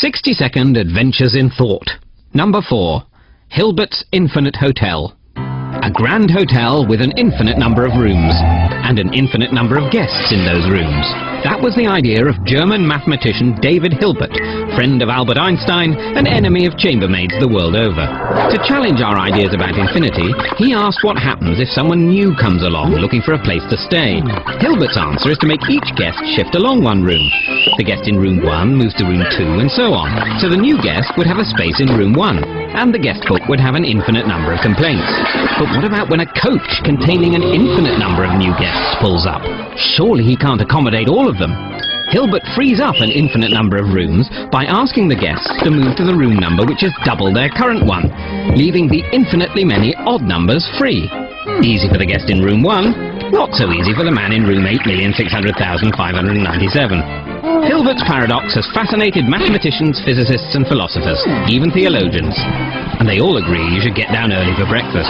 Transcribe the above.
60-second adventures in thought. Number 4. Hilbert's Infinite Hotel. A grand hotel with an infinite number of rooms, and an infinite number of guests in those rooms. That was the idea of German mathematician David Hilbert, friend of Albert Einstein and enemy of chambermaids the world over. To challenge our ideas about infinity, he asked what happens if someone new comes along looking for a place to stay. Hilbert's answer is to make each guest shift along one room. The guest in room 1 moves to room 2 and so on. So the new guest would have a space in room 1, and the guest book would have an infinite number of complaints. But what about when a coach containing an infinite number of new guests pulls up? Surely he can't accommodate all of them. Hilbert frees up an infinite number of rooms by asking the guests to move to the room number which is double their current one, leaving the infinitely many odd numbers free. Easy for the guest in room 1, not so easy for the man in room 8,600,597. Hilbert's paradox has fascinated mathematicians, physicists and philosophers, even theologians. And they all agree you should get down early for breakfast.